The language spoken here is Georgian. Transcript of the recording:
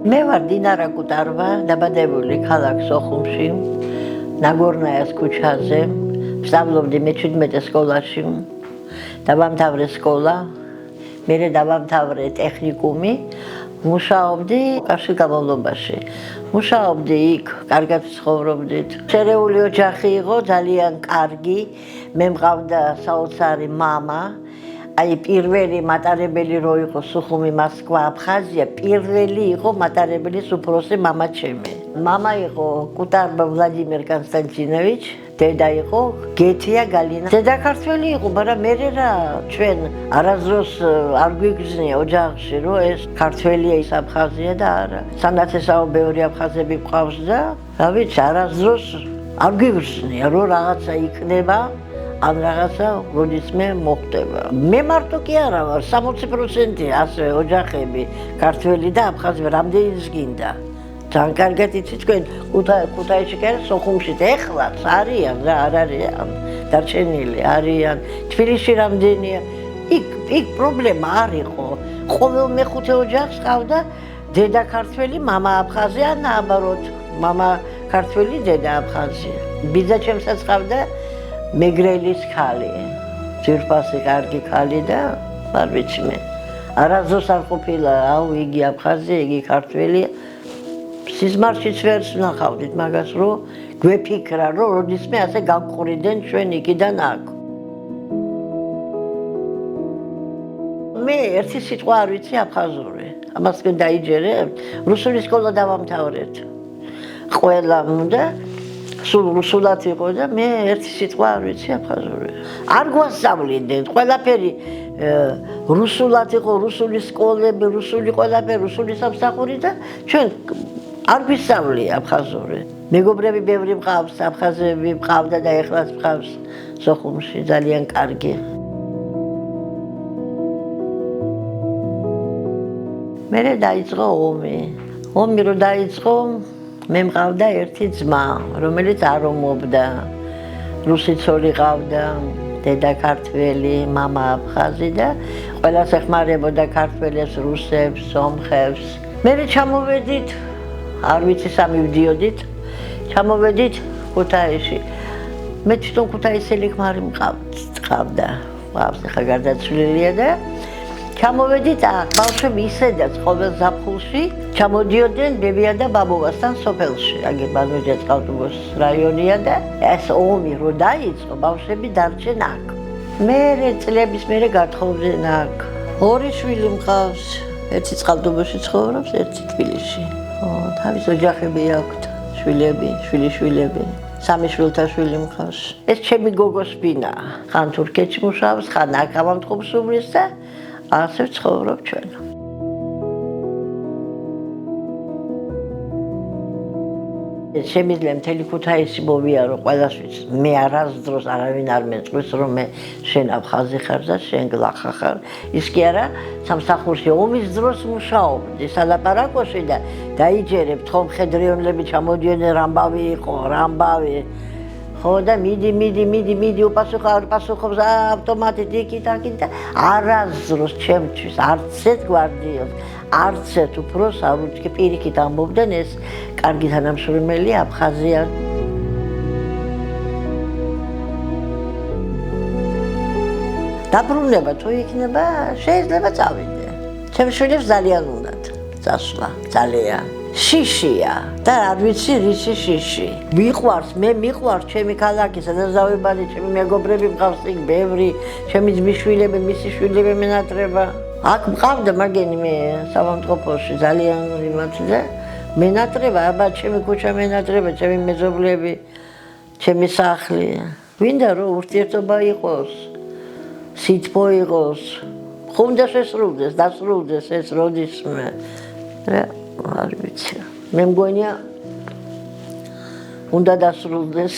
მე ვარ დინარა კუტარვა, დაბადებული ქალაქ სოხუმში, ნაგორნაიას ქუჩაზე, ვსწავლობდი მე-17 სკოლაში, დავამთავრე სკოლა, მერე დავამთავრე ტექნიკუმი, მუშაობდი კარში გამავლობაში. მუშაობდი იქ, კარგად ცხოვრობდით. შერეული ოჯახი იყო, ძალიან კარგი, მე მყავდა საოცარი მამა. აი პირველი მატარებელი რო იყო სუხუმი, მოსკვა, აფხაზია, პირველი იყო მატარებლის უფროსი მამა ჩემი. მამა იყო კუტარბა ვლადიმერ კონსტანტინოვიჩ, დედა იყო გეთია გალინა. დედა ქართველი იყო, მაგრამ მე რა ჩვენ არასდროს არ გვიგზნია ოჯახში, რომ ეს ქართველია, ის აფხაზია და არა. სანაცესაო ბევრი აფხაზები გვყავს და რა ვიცი, არასდროს არ გვიგზნია, რომ რაღაცა იქნება. ან რაღაცა როდისმე მოხდება. მე მარტო კი არა ვარ, 60% ასე ოჯახები ქართველი და აფხაზი, რამდენიც გინდა. ძალიან კარგად იცით თქვენ ქუთაისში კი არა, სოხუმშიც ეხლაც არიან რა, არ არიან დარჩენილი, არიან. თბილისში რამდენია? იქ პრობლემა არ იყო. ყოველ მეხუთე ოჯახს ყავდა დედა ქართველი, მამა აფხაზი ან naobarot, მამა ქართველი, დედა აფხაზი. ბიძა ჩემსაც ყავდა მეგრელის ქალი, ძვირფასი კარგი ქალი და არ ვიცი მე. არასდროს არ ყოფილა, აუ იგი აფხაზია, იგი ქართველია. სიზმარშიც ვერ ვნახავდით მაგას, რომ გვეფიქრა, რომ როდისმე ასე გავყრიდნენ ჩვენ იქიდან აქ. მე ერთი სიტყვა არ ვიცი აფხაზური. ამას თქვენ დაიჯერებთ? რუსული სკოლა დავამთავრეთ. ყველა და სულ რუსულად იყო და მე ერთი სიტყვა არ ვიცი აფხაზური. არ გვასწავლიდნენ, ყველაფერი რუსულად იყო, რუსული სკოლები, რუსული ყველაფერი, რუსული სამსახური და ჩვენ არ გვისწავლია აფხაზური. მეგობრები ბევრი მყავს, აფხაზები მყავდა და ეხლაც მყავს სოხუმში, ძალიან კარგი. მერე დაიწყო ომი. ომი რო დაიწყო, მე მყავდა ერთი ძმა, რომელიც არ ომობდა. რუსი ცოლი ყავდა, დედა ქართველი, მამა აფხაზი და ყველას ეხმარებოდა ქართველებს, რუსებს, სომხებს. მერე ჩამოვედით, არ ვიცი სამი ვდიოდით, ჩამოვედით ქუთაისში. მე თვითონ ქუთაისელი ქმარი მყავდა, მყავს ახლა გარდაცვლილია და ჩამოვედით აქ, ბავშვები ისედაც ყოველ ზაფხულში ჩამოდიოდნენ ბებია და ბაბუასთან სოფელში, აგერ ბანოჯა-წყალტუბოს რაიონია და ეს ომი რო დაიწყო, ბავშვები დარჩენ აქ. მერე წლების მერე გათხოვდნენ აქ. ორი შვილი მყავს, ერთი წყალტუბოში ცხოვრობს, ერთი თბილისში. თავის ოჯახები აქვთ, შვილები, შვილიშვილები. სამი შვილთაშვილი მყავს. ეს ჩემი გოგოს ბინა. ხან თურქეთში მუშაობს, ხან აქ ავამტყობს უმრის და ასე ვცხოვრობ ჩვენ. შემიძლია მთელი ქუთაისი მოვიარო ყველასთვის. მე არასდროს არავინ არ მეწვის, რომ მე შენ აფხაზი ხარ და შენ გლახა ხარ. ის კი არა, სამსახურში ომის დროს მუშაობდი სალაპარაკოში და დაიჯერებთ ხომ მხედრიონლები ჩამოდიოდნენ, რამბავი იყო, რამბავი. ხო და მიდი უპასუხობს ავტომატით იქით და არასდროს ჩემთვის არც ერთ გვარდიელს, არც ერთ უფროს არ უჩქი პირიქით ამბობდნენ ეს კარგი თანამშრომელი აფხაზია. დაბრუნება თუ იქნება, შეიძლება წავიდე. ჩემს შვილებს ძალიან უნდათ წასვლა, ძალიან. შიშია და არ ვიცი რისი შიში. მე მიყვარს ჩემი ქალაქი, სადაც დავიბადე, ჩემი მეგობრები მყავს იქ ბევრი, ჩემი ძმისშვილები, მისი შვილები მენატრება. აქ მყავდა მაგენი მე სამავთყოფოში ძალიან იმათ და მენატრება, აბა ჩემი ქუჩა მენატრება, ჩემი მეზობლები, ჩემი სახლი. ვინდა რომ ურთიერთობა იყოს, სითბო იყოს, ხუნდა შესრულდეს, დასრულდეს ეს როდისმე. არ ვიცი. მე მგონია უნდა დასრულდეს.